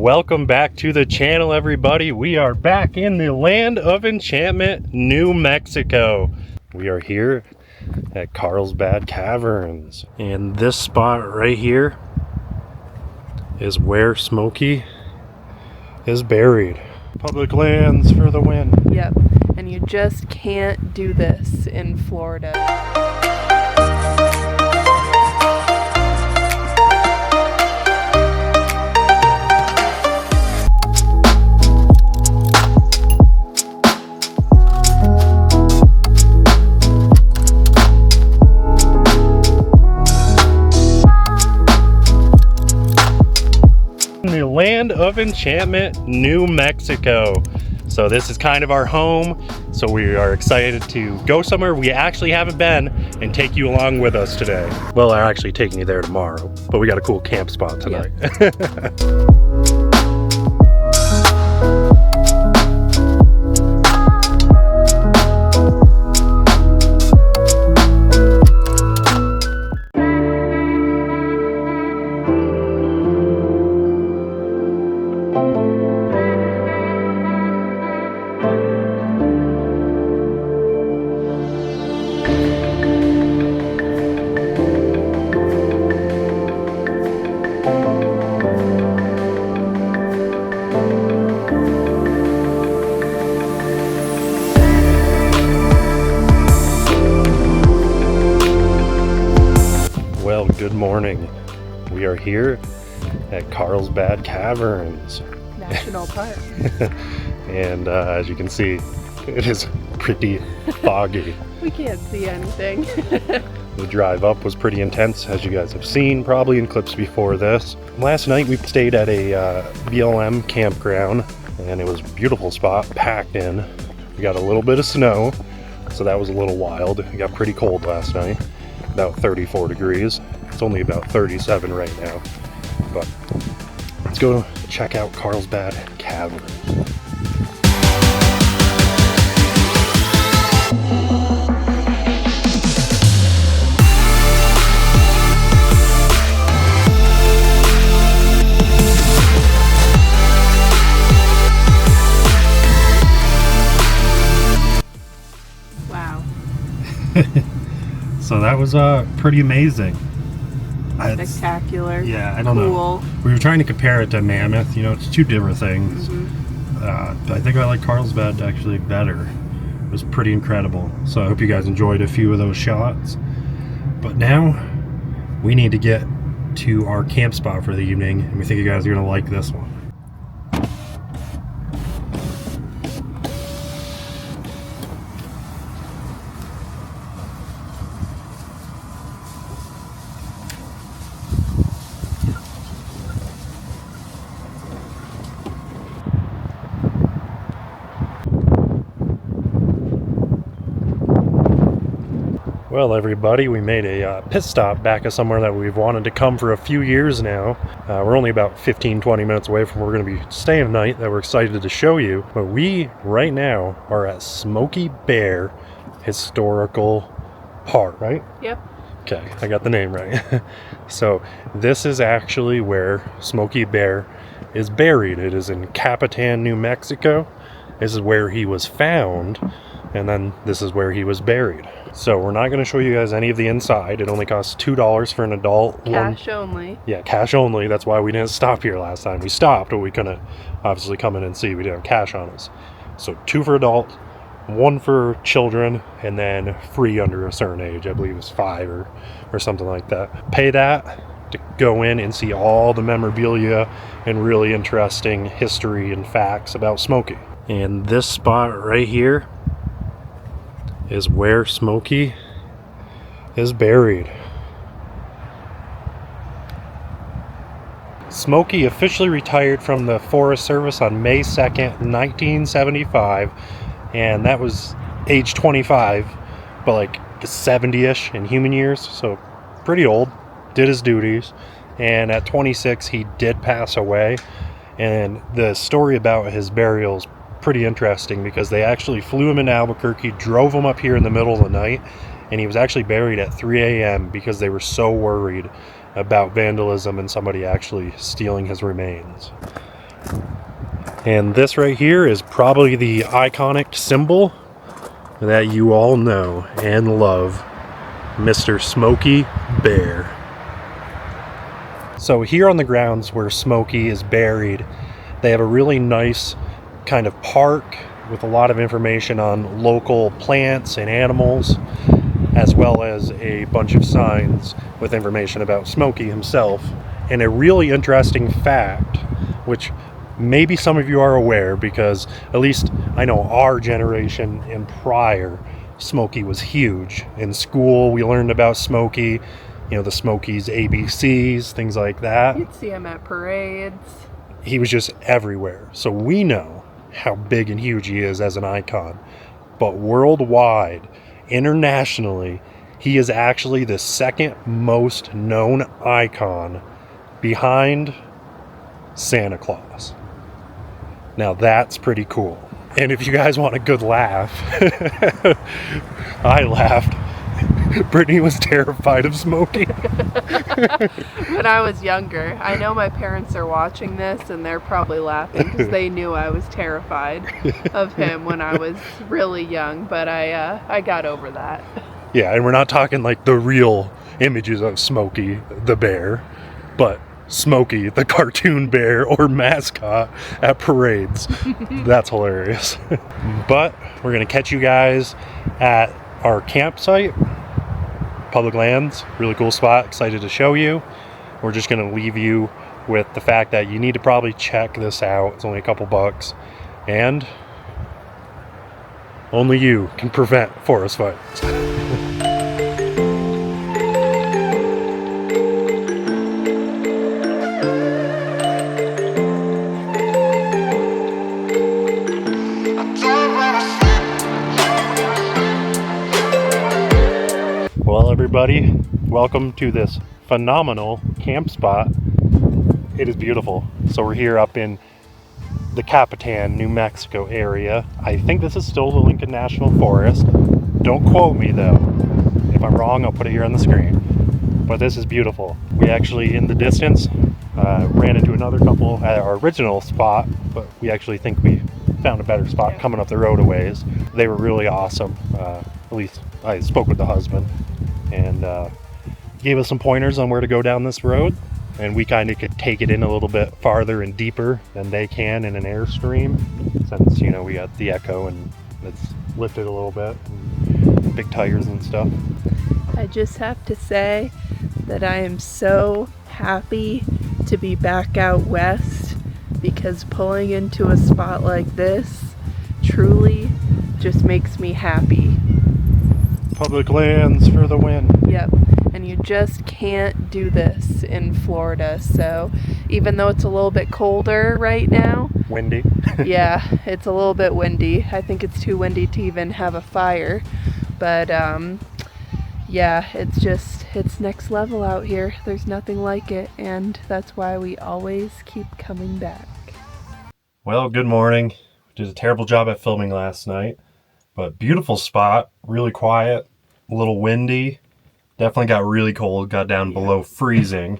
Welcome back to the channel, everybody. We are back in the land of enchantment, New Mexico. We are here at Bad Caverns, and this spot right here is where Smokey is buried. Public lands for the win. Yep, and you just can't do this in Florida. The land of enchantment, New Mexico. So this is kind of our home, so we are excited to go somewhere we actually haven't been and take you along with us today. Well, I'm actually taking you there tomorrow, but we got a cool camp spot tonight. Yep. Well, good morning. We are here at Bad Caverns National Park. And as you can see, it is pretty foggy. We can't see anything. The drive up was pretty intense, as you guys have seen probably in clips before this. Last night we stayed at a BLM campground, and it was a beautiful spot, packed in. We got a little bit of snow, so that was a little wild. It got pretty cold last night, about 34 degrees. It's only about 37 right now, but let's go check out Bad Caverns. Wow. So that was pretty amazing. Spectacular. Yeah, I don't cool. know. We were trying to compare it to Mammoth. You know, it's two different things. I think I like Carlsbad actually better. It was pretty incredible. So I hope you guys enjoyed a few of those shots. But now we need to get to our camp spot for the evening, and we think you guys are gonna like this one. Well, everybody, we made a pit stop back at somewhere that we've wanted to come for a few years now. We're only about 15-20 minutes away from where we're going to be staying tonight that we're excited to show you. But we, right now, are at Smokey Bear Historical Park, right? Yep. Okay, I got the name right. So this is actually where Smokey Bear is buried. It is in Capitan, New Mexico. This is where he was found, and then this is where he was buried. So we're not going to show you guys any of the inside. It only costs $2 for an adult. Cash only. Yeah, cash only. That's why we didn't stop here last time. We stopped, but we couldn't obviously come in and see. We didn't have cash on us. So 2 for adult, 1 for children, and then free under a certain age. I believe it's 5 or something like that. Pay that to go in and see all the memorabilia and really interesting history and facts about Smokey. And this spot right here is where Smokey is buried. Smokey officially retired from the Forest Service on May 2nd, 1975, and that was age 25, but like 70-ish in human years, so pretty old. Did his duties, and at 26 he did pass away. And the story about his burial is pretty interesting because they actually flew him into Albuquerque, drove him up here in the middle of the night, and he was actually buried at 3 a.m. because they were so worried about vandalism and somebody actually stealing his remains. And this right here is probably the iconic symbol that you all know and love, Mr. Smokey Bear. So here on the grounds where Smokey is buried, they have a really nice kind of park with a lot of information on local plants and animals, as well as a bunch of signs with information about Smokey himself. And a really interesting fact, which maybe some of you are aware, because at least I know our generation and prior, Smokey was huge. In school, we learned about Smokey, you know, the Smokey's ABCs, things like that. You'd see him at parades. He was just everywhere. So we know how big and huge he is as an icon. But worldwide, internationally, he is actually the second most known icon behind Santa Claus. Now that's pretty cool. And if you guys want a good laugh, I laughed. Brittany was terrified of Smokey. When I was younger, I know my parents are watching this and they're probably laughing because they knew I was terrified of him when I was really young, but I got over that. Yeah, and we're not talking like the real images of Smokey the bear, but Smokey the cartoon bear or mascot at parades. That's hilarious. But we're gonna catch you guys at our campsite. Public lands, really cool spot, excited to show you. We're just gonna leave you with the fact that you need to probably check this out. It's only a couple bucks, and only you can prevent forest fires. Well, everybody, welcome to this phenomenal camp spot. It is beautiful. So we're here up in the Capitan, New Mexico area. I think this is still the Lincoln National Forest. Don't quote me though. If I'm wrong, I'll put it here on the screen. But this is beautiful. We actually, in the distance, ran into another couple at our original spot, but we actually think we found a better spot coming up the road a ways. They were really awesome. At least I spoke with the husband and gave us some pointers on where to go down this road, and we kind of could take it in a little bit farther and deeper than they can in an airstream, since, you know, we got the echo and it's lifted a little bit, and big tires and stuff. I just have to say that I am so happy to be back out west, because pulling into a spot like this truly just makes me happy. Public lands for the win. Yep, and you just can't do this in Florida. So even though it's a little bit colder right now, Windy. yeah, it's a little bit windy. I think it's too windy to even have a fire, but yeah, it's next level out here. There's nothing like it, and that's why we always keep coming back. Well, good morning. We did a terrible job at filming last night, but beautiful spot, really quiet, a little windy. Definitely got really cold, got down below freezing.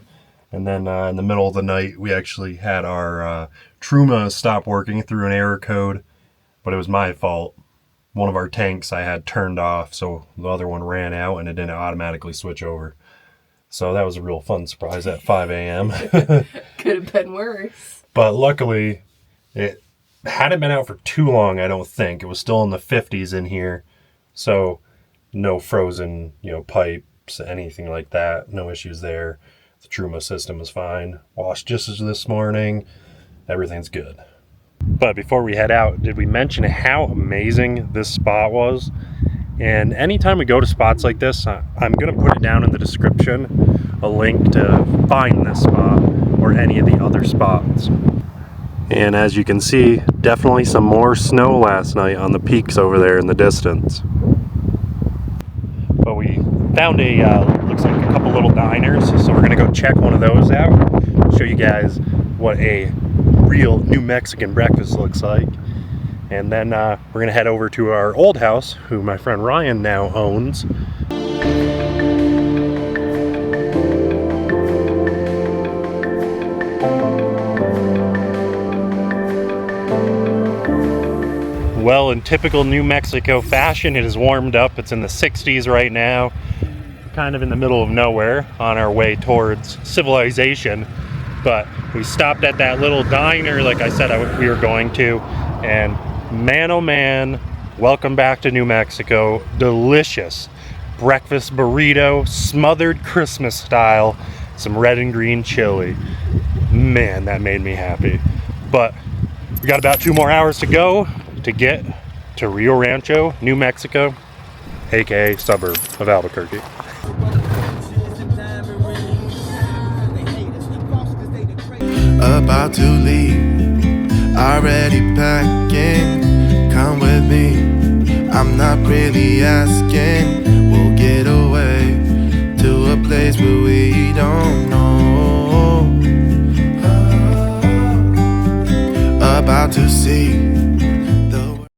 And then in the middle of the night, we actually had our Truma stop working through an error code, but it was my fault. One of our tanks I had turned off, so the other one ran out and it didn't automatically switch over. So that was a real fun surprise at 5 a.m. Could have been worse. But luckily, it hadn't been out for too long, I don't think. It was still in the 50s in here. So no frozen, pipes, anything like that. No issues there. The Truma system is fine. Washed just as this morning. Everything's good. But before we head out, did we mention how amazing this spot was? And anytime we go to spots like this, I'm going to put it down in the description, a link to find this spot or any of the other spots. And as you can see, definitely some more snow last night on the peaks over there in the distance. But we found looks like a couple little diners, so we're gonna go check one of those out, show you guys what a real New Mexican breakfast looks like. And then we're gonna head over to our old house, who my friend Ryan now owns. Well, in typical New Mexico fashion, it has warmed up. It's in the 60s right now. Kind of in the middle of nowhere on our way towards civilization. But we stopped at that little diner like I said we were going to. And man, oh man, welcome back to New Mexico. Delicious breakfast burrito, smothered Christmas style, some red and green chili. Man, that made me happy. But we got about 2 more hours to go to get to Rio Rancho, New Mexico, aka suburb of Albuquerque. About to leave, already packing. Come with me, I'm not really asking. We'll get away to a place where we don't know. About to see